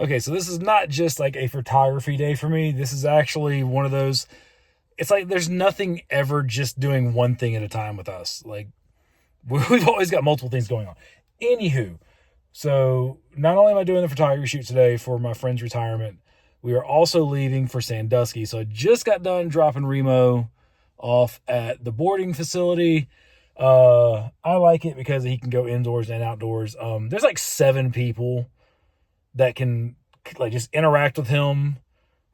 Okay, so this is not just like a photography day for me. This is actually one of those. It's like there's nothing ever just doing one thing at a time with us. Like we've always got multiple things going on. Anywho, so not only am I doing the photography shoot today for my friend's retirement, we are also leaving for Sandusky. So I just got done dropping Remo off at the boarding facility. I like it because he can go indoors and outdoors. There's like 7 people that can like just interact with him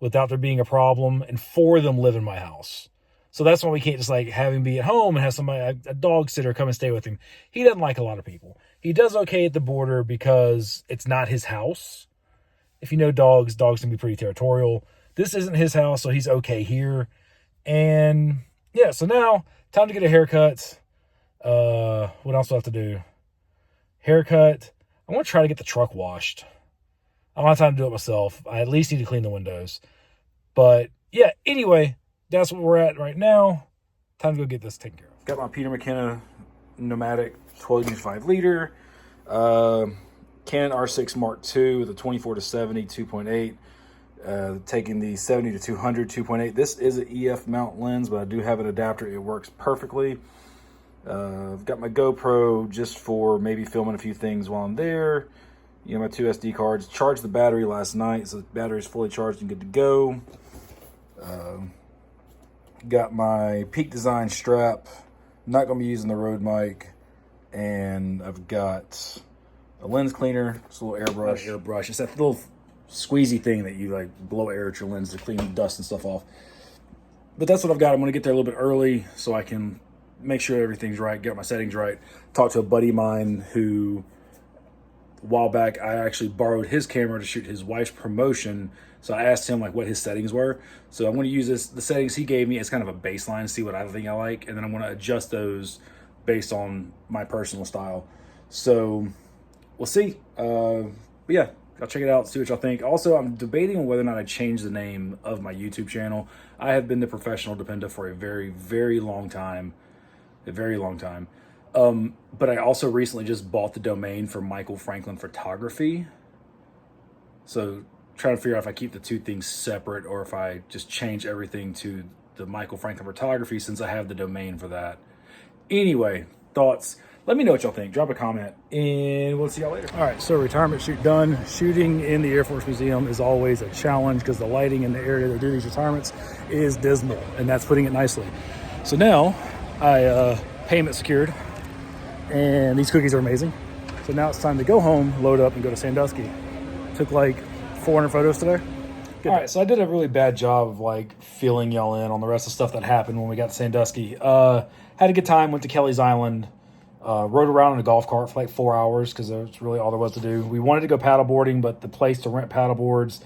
without there being a problem, and 4 of them live in my house. So that's why we can't just like have him be at home and have somebody, a dog sitter, come and stay with him. He doesn't like a lot of people. He does okay at the border because it's not his house. If you know dogs, dogs can be pretty territorial. This isn't his house, so he's okay here. And yeah, so now time to get a haircut. What else do I have to do? Haircut. I want to try to get the truck washed. I don't have time to do it myself. I at least need to clean the windows. But yeah, anyway, that's what we're at right now. Time to go get this taken care of. Got my Peter McKenna Nomadic 12-5 liter. Canon R6 Mark II with a 24 to 70 2.8. Taking the 70 to 200 2.8. This is an EF mount lens, but I do have an adapter. It works perfectly. I've got my GoPro just for maybe filming a few things while I'm there. You know, my 2 SD cards. Charged the battery last night, so the battery is fully charged and good to go. Got my Peak Design strap. Not going to be using the Rode mic. And I've got a lens cleaner. It's a little airbrush. Airbrush. It's that little squeezy thing that you like blow air at your lens to clean dust and stuff off. But that's what I've got. I'm going to get there a little bit early so I can make sure everything's right, get my settings right. Talk to a buddy of mine who, a while back, I actually borrowed his camera to shoot his wife's promotion. So I asked him like what his settings were. So I'm going to use the settings he gave me as kind of a baseline, see what I think I like, and then I'm going to adjust those based on my personal style. So we'll see. But yeah, I'll check it out, see what y'all think. Also, I'm debating on whether or not I change the name of my YouTube channel. I have been the Professional Dependa for a very, very long time. A very long time. But I also recently just bought the domain for Michael Franklin Photography. So trying to figure out if I keep the two things separate or if I just change everything to the Michael Franklin Photography since I have the domain for that. Anyway, thoughts. Let me know what y'all think. Drop a comment and we'll see y'all later. All right, so retirement shoot done. Shooting in the Air Force Museum is always a challenge because the lighting in the area they do these retirements is dismal, and that's putting it nicely. So now I payment secured, and these cookies are amazing. So now it's time to go home, load up, and go to Sandusky. Took like 400 photos today. All right, so I did a really bad job of like filling y'all in on the rest of the stuff that happened when we got to Sandusky. Had a good time, went to Kelly's Island, rode around in a golf cart for like 4 hours because that's really all there was to do. We wanted to go paddleboarding, but the place to rent paddleboards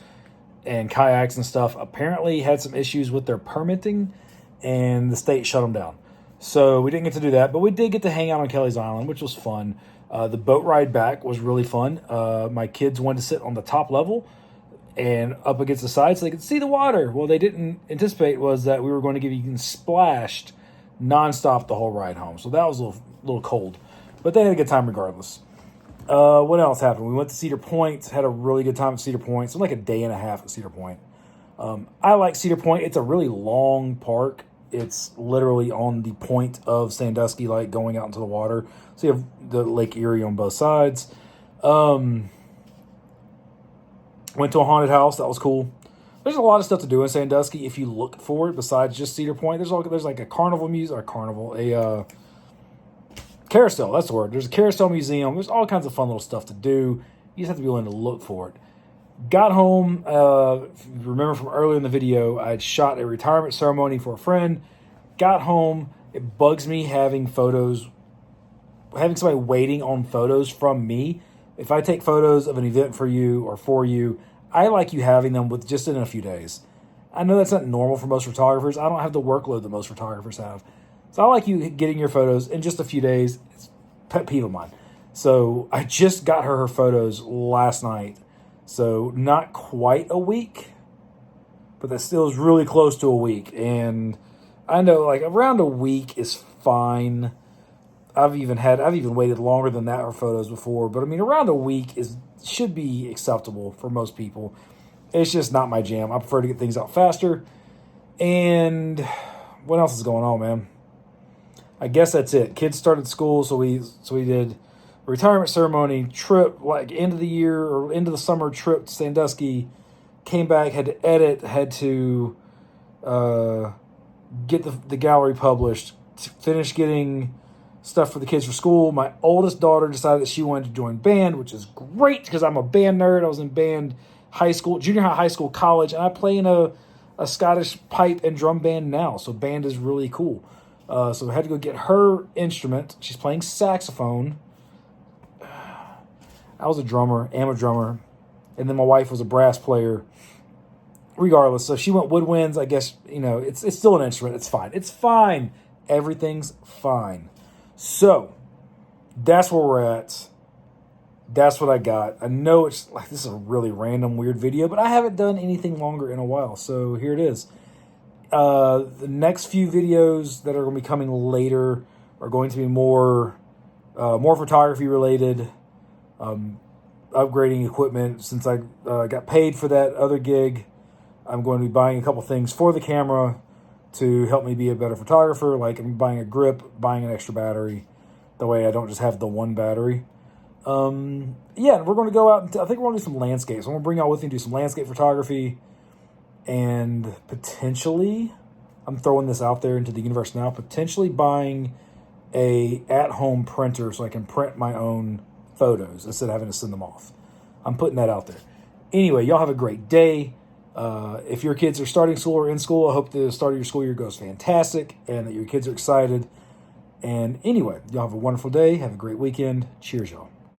and kayaks and stuff apparently had some issues with their permitting, and the state shut them down. So we didn't get to do that, but we did get to hang out on Kelly's Island, which was fun. The boat ride back was really fun. My kids wanted to sit on the top level and up against the side so they could see the water. Well, they didn't anticipate was that we were going to get even splashed nonstop the whole ride home. So that was a little cold, but they had a good time regardless. What else happened? We went to Cedar Point, had a really good time at Cedar Point. So like a day and a half at Cedar Point. I like Cedar Point. It's a really long park. It's literally on the point of Sandusky, like going out into the water. So you have the Lake Erie on both sides. Went to a haunted house. That was cool. There's a lot of stuff to do in Sandusky if you look for it besides just Cedar Point. There's like a carnival a carousel. That's the word. There's a carousel museum. There's all kinds of fun little stuff to do. You just have to be willing to look for it. Got home. If you remember from earlier in the video, I had shot a retirement ceremony for a friend. Got home. It bugs me having somebody waiting on photos from me. If I take photos of an event for you or for you, I like you having them with just in a few days. I know that's not normal for most photographers. I don't have the workload that most photographers have. So I like you getting your photos in just a few days. It's a pet peeve of mine. So I just got her photos last night. So not quite a week, but that still is really close to a week. And I know like around a week is fine. I've even waited longer than that for photos before, but I mean around a week is should be acceptable for most people. It's just not my jam. I prefer to get things out faster. And what else is going on, man? I guess that's it. Kids started school, so we did a retirement ceremony, trip, like end of the year or end of the summer trip to Sandusky. Came back, had to edit, had to get the gallery published, finish getting stuff for the kids for school. My oldest daughter decided that she wanted to join band, which is great because I'm a band nerd. I was in band high school, junior high school, college, and I play in a Scottish pipe and drum band now. So band is really cool. So I had to go get her instrument. She's playing saxophone. I was a drummer, am a drummer. And then my wife was a brass player. Regardless, so she went woodwinds. I guess, it's still an instrument. It's fine. It's fine. Everything's fine. So that's where we're at. That's what I got. I know it's like this is a really random, weird video, but I haven't done anything longer in a while. So here it is. The next few videos that are going to be coming later are going to be more photography related, upgrading equipment. Since I got paid for that other gig, I'm going to be buying a couple things for the camera to help me be a better photographer. Like I'm buying a grip, buying an extra battery. That way I don't just have the one battery. Yeah, we're going to go out and I think we're going to do some landscapes. I'm going to bring y'all with me and do some landscape photography. And potentially, I'm throwing this out there into the universe now, potentially buying a at-home printer so I can print my own photos instead of having to send them off. I'm putting that out there. Anyway, y'all have a great day. If your kids are starting school or in school, I hope the start of your school year goes fantastic and that your kids are excited. And anyway, y'all have a wonderful day. Have a great weekend. Cheers, y'all.